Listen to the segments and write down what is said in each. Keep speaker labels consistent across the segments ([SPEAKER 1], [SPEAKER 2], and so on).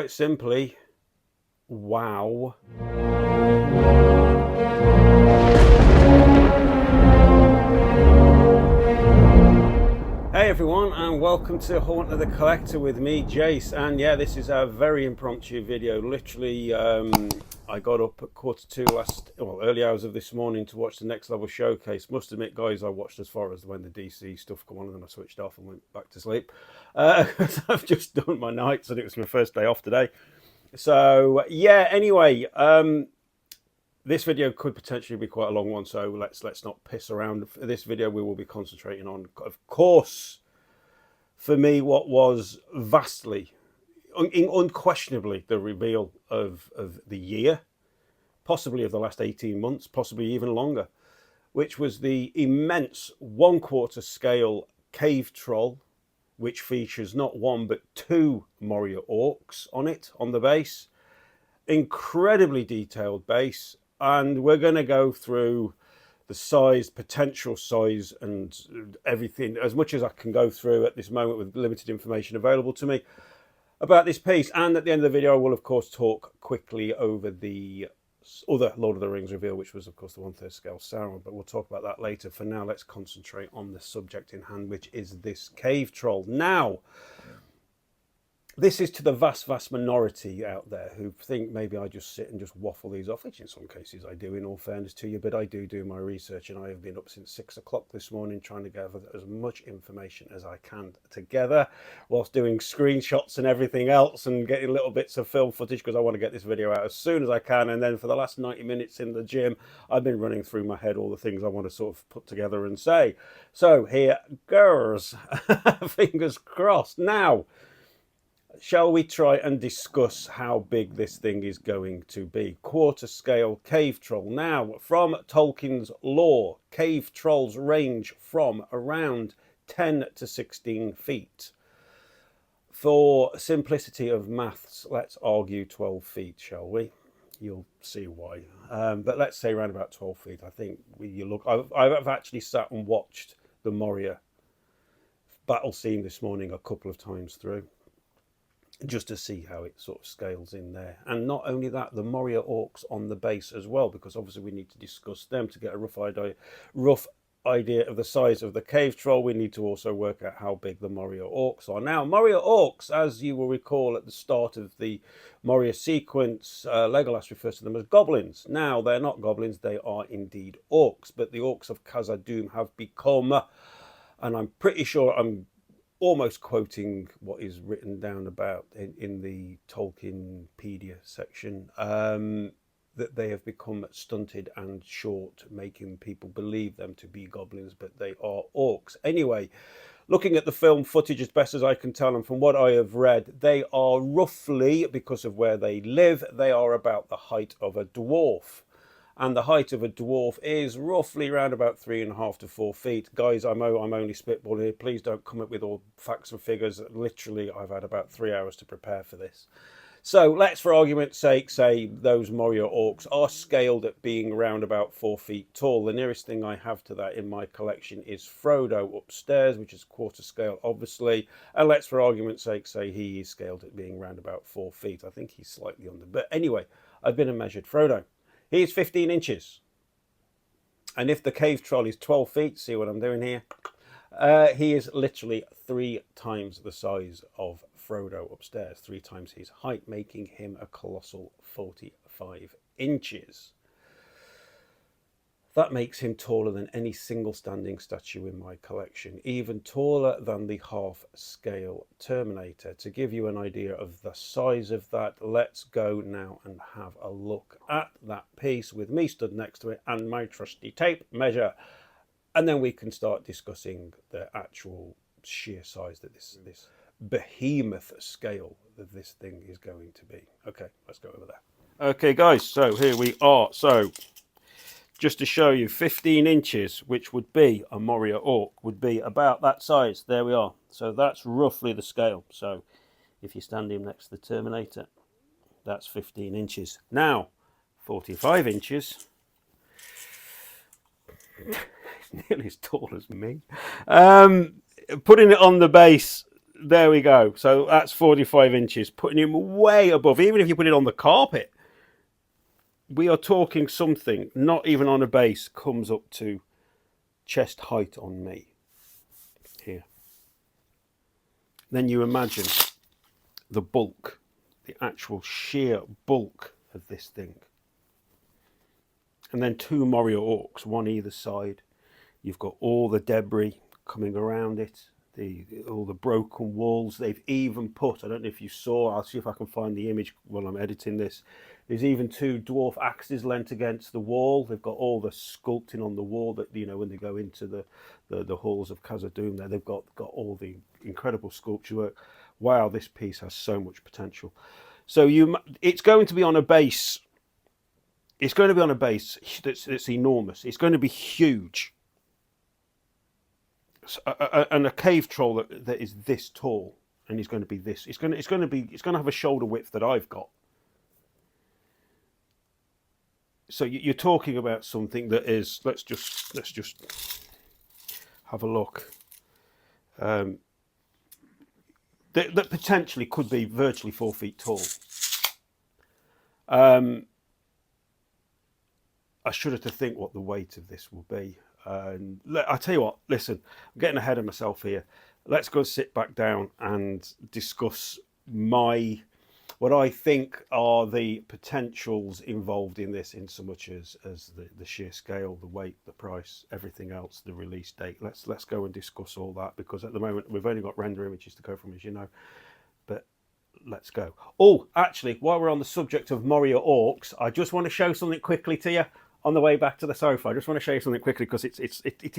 [SPEAKER 1] quite simply, wow. Hey everyone, and welcome to Haunt of the Collector with me, Jace. And yeah, this is a very impromptu video. Literally, I got up at 1:45 early hours of this morning to watch the Next Level showcase. Must admit, guys, I watched as far as when the DC stuff come on, and then I switched off and went back to sleep. I've just done my nights, and it was my first day off today. So yeah, anyway, this video could potentially be quite a long one, so let's not piss around. For this video, we will be concentrating on, of course, for me, what was vastly, unquestionably, the reveal of the year, possibly of the last 18 months, possibly even longer, which was the immense 1/4 scale cave troll, which features not one but two Moria orcs on it, on the base. Incredibly detailed base. And we're going to go through the size, potential size, and everything, as much as I can go through at this moment with limited information available to me about this piece. And at the end of the video, I will, of course, talk quickly over the other Lord of the Rings reveal, which was, of course, the 1/3 scale Sauron. But we'll talk about that later. For now, let's concentrate on the subject in hand, which is this cave troll. Now, this is to the vast minority out there who think maybe I just sit and just waffle these off, which in some cases I do, in all fairness to you, but I do my research, and I have been up since 6 o'clock this morning trying to gather as much information as I can together, whilst doing screenshots and everything else and getting little bits of film footage, because I want to get this video out as soon as I can. And then for the last 90 minutes in the gym, I've been running through my head all the things I want to sort of put together and say. So here goes. Fingers crossed. Now, shall we try and discuss how big this thing is going to be? 1/4 scale cave troll. Now, from Tolkien's lore, cave trolls range from around 10 to 16 feet. For simplicity of maths, let's argue 12 feet, shall we? You'll see why. But let's say around about 12 feet. I think I've actually sat and watched the Moria battle scene this morning a couple of times through, just to see how it sort of scales in there. And not only that, the Moria orcs on the base as well, because obviously we need to discuss them to get a rough idea of the size of the cave troll. We need to also work out how big the Moria orcs are. Now, Moria orcs, as you will recall at the start of the Moria sequence, Legolas refers to them as goblins. Now, they're not goblins, they are indeed orcs, but the orcs of Khazad-dûm have become, and I'm pretty sure I'm almost quoting what is written down about in the Tolkienpedia section, that they have become stunted and short, making people believe them to be goblins, but they are orcs. Anyway, looking at the film footage as best as I can tell, and from what I have read, they are roughly, because of where they live, they are about the height of a dwarf. And the height of a dwarf is roughly around about 3.5 to 4 feet. Guys, I'm only spitballing here. Please don't come up with all facts and figures. Literally, I've had about 3 hours to prepare for this. So let's, for argument's sake, say those Moria orcs are scaled at being around about 4 feet tall. The nearest thing I have to that in my collection is Frodo upstairs, which is 1/4 scale, obviously. And let's, for argument's sake, say he is scaled at being around about 4 feet. I think he's slightly under. But anyway, I've been and measured Frodo. He is 15 inches. And if the cave troll is 12 feet, see what I'm doing here? He is literally 3 times the size of Frodo upstairs, 3 times his height, making him a colossal 45 inches. That makes him taller than any single standing statue in my collection, even taller than the half-scale Terminator. To give you an idea of the size of that, let's go now and have a look at that piece with me stood next to it and my trusty tape measure. And then we can start discussing the actual sheer size that this behemoth scale that this thing is going to be. Okay, let's go over there. Okay, guys, so here we are. So, just to show you, 15 inches, which would be a Moria orc, would be about that size. There we are. So that's roughly the scale. So if you stand him next to the Terminator, that's 15 inches. Now, 45 inches. Nearly as tall as me. Putting it on the base, there we go. So that's 45 inches, putting him way above. Even if you put it on the carpet, we are talking something, not even on a base, comes up to chest height on me here. Then you imagine the bulk, the actual sheer bulk of this thing. And then two Moria Orcs, one either side. You've got all the debris coming around it, all the broken walls. They've even put, I don't know if you saw, I'll see if I can find the image while I'm editing this. There's even two dwarf axes leant against the wall. They've got all the sculpting on the wall that, you know, when they go into the halls of Khazad-dûm there, they've got all the incredible sculpture work. Wow, this piece has so much potential. So it's going to be on a base. It's going to be on a base that's enormous. It's going to be huge. And a cave troll that is this tall, and he's going to be this. It's going to have a shoulder width that I've got. So you're talking about something that is. Let's just have a look. That potentially could be virtually 4 feet tall. I shudder to think what the weight of this will be. And I tell you what, listen, I'm getting ahead of myself here. Let's go sit back down and discuss what I think are the potentials involved in this, in so much as the sheer scale, the weight, the price, everything else, the release date. Let's go and discuss all that, because at the moment we've only got render images to go from, as you know. But let's go. Oh, actually, while we're on the subject of Moria Orcs, I just want to show something quickly to you. On the way back to the sofa, I just want to show you something quickly, because it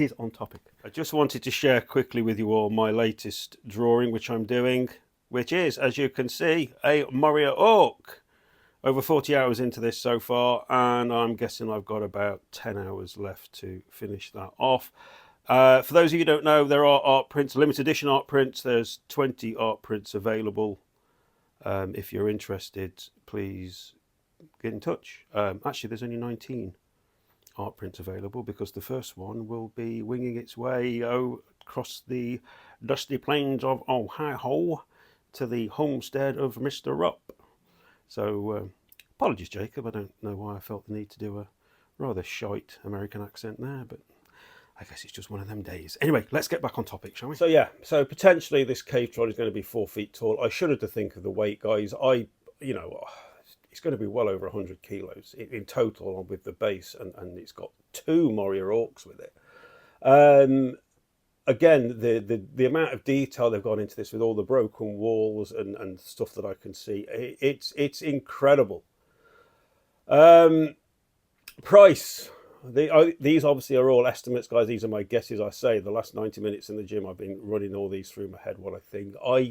[SPEAKER 1] is on topic. I just wanted to share quickly with you all my latest drawing, which I'm doing, which is, as you can see, a Moria Orc. Over 40 hours into this so far, and I'm guessing I've got about 10 hours left to finish that off. For those of you who don't know, there are art prints, limited edition art prints. There's 20 art prints available. If you're interested, please get in touch. Actually, there's only 19 art prints available, because the first one will be winging its way across the dusty plains of Ohio to the homestead of Mr. Rupp. So apologies, Jacob, I don't know why I felt the need to do a rather shite American accent there, but I guess it's just one of them days. Anyway, let's get back on topic, shall we? So yeah, so potentially this cave troll is going to be 4 feet tall. I shudder to think of the weight, guys. It's going to be well over 100 kilos in total with the base, and it's got two Moria Orcs with it. Again, the amount of detail they've gone into this, with all the broken walls and stuff that I can see, it's incredible. Price. These obviously are all estimates, guys. These are my guesses. I say the last 90 minutes in the gym, I've been running all these through my head. What I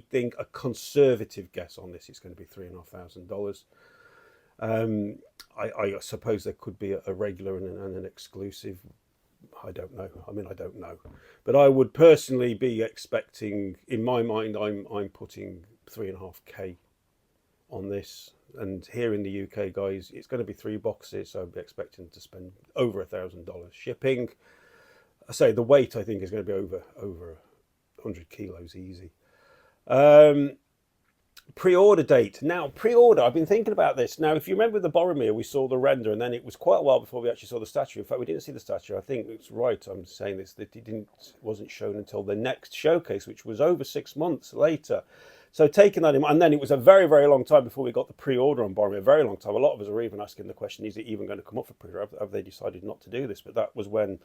[SPEAKER 1] think a conservative guess on this is going to be $3,500. I suppose there could be a regular and an exclusive. I don't know. I mean, I don't know, but I would personally be expecting, in my mind, I'm putting 3.5K on this. And here in the UK, guys, it's going to be 3 boxes, so I'd be expecting to spend over $1,000 shipping. I say the weight, I think, is going to be over 100 kilos easy. Pre-order date. Now, pre-order, I've been thinking about this. Now, if you remember the Boromir, we saw the render, and then it was quite a while before we actually saw the statue. In fact, we didn't see the statue. I think it's right, I'm saying this, that it wasn't shown until the next showcase, which was over 6 months later. So taking that in mind, and then it was a very, very long time before we got the pre-order on Boromir, a very long time. A lot of us are even asking the question, is it even going to come up for pre-order? Have they decided not to do this? But that was when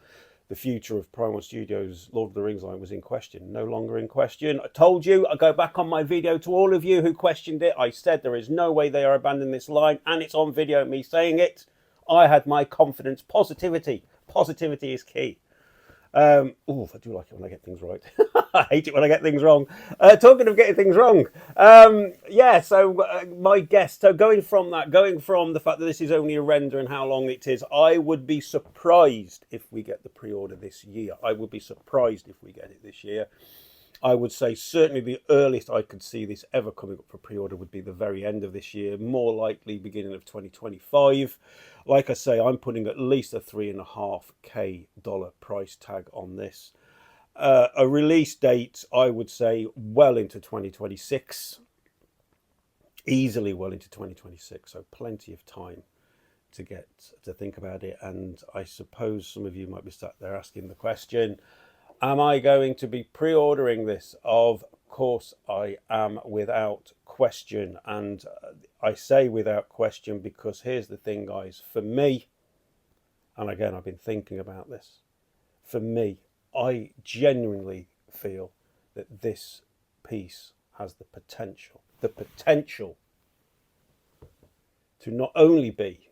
[SPEAKER 1] the future of Prime 1 Studios' Lord of the Rings line was in question. No longer in question. I told you, I go back on my video to all of you who questioned it. I said there is no way they are abandoning this line, and it's on video, me saying it. I had my confidence. Positivity. Positivity is key. I do like it when I get things right. I hate it when I get things wrong. Talking of getting things wrong, my guess, so going from the fact that this is only a render and how long it is, I would be surprised if we get the pre-order this year. I would be surprised if we get it this year. I would say certainly the earliest I could see this ever coming up for pre-order would be the very end of this year, more likely beginning of 2025. Like I say, I'm putting at least a $3.5K price tag on this. A release date, I would say, well into 2026, easily well into 2026, so plenty of time to get to think about it. And I suppose some of you might be sat there asking the question, am I going to be pre-ordering this? Of course I am, without question. And I say without question because here's the thing, guys. For me, and again, I've been thinking about this, for me, I genuinely feel that this piece has the potential to not only be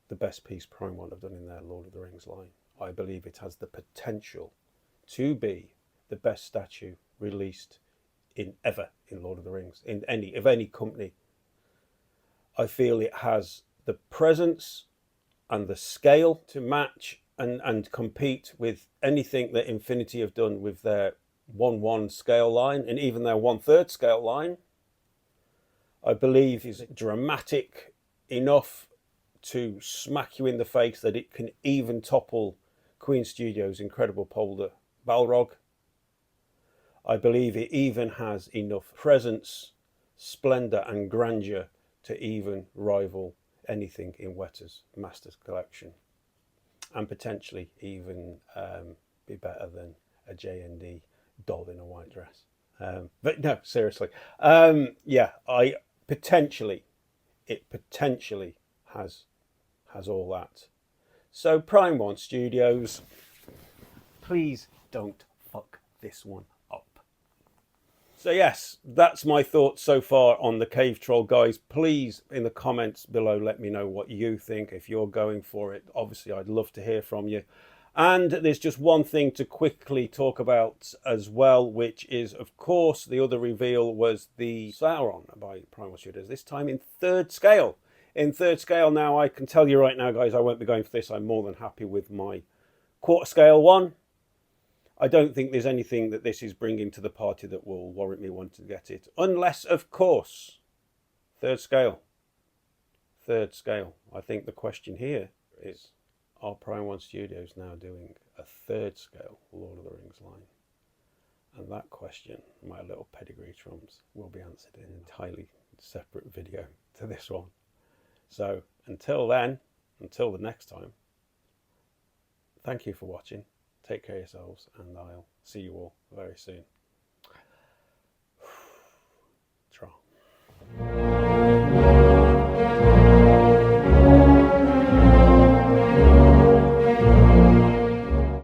[SPEAKER 1] the best piece Prime One have done in their Lord of the Rings line, I believe it has the potential to be the best statue released in Lord of the Rings, in any company. I feel it has the presence and the scale to match and compete with anything that Infinity have done with their 1/1 scale line and even their 1/3 scale line. I believe is dramatic enough to smack you in the face that it can even topple Queen Studios' incredible Polder Balrog. I believe it even has enough presence, splendour and grandeur to even rival anything in Weta's Masters collection, and potentially even be better than a J&D doll in a white dress. But no, seriously, yeah, it potentially has all that. So Prime One Studios, please don't fuck this one up. So yes, that's my thoughts so far on the Cave Troll, guys. Please, in the comments below, let me know what you think, if you're going for it. Obviously, I'd love to hear from you. And there's just one thing to quickly talk about as well, which is, of course, the other reveal was the Sauron by Prime One Studios, this time in 3rd scale. In 3rd scale now, I can tell you right now, guys, I won't be going for this. I'm more than happy with my 1/4 scale one. I don't think there's anything that this is bringing to the party that will warrant me wanting to get it. Unless, of course, 3rd scale. 3rd scale. I think the question here is, are Prime One Studios now doing a 3rd scale Lord of the Rings line? And that question, my little pedigree trumps, will be answered in an entirely separate video to this one. So until then, until the next time, thank you for watching. Take care of yourselves, and I'll see you all very soon.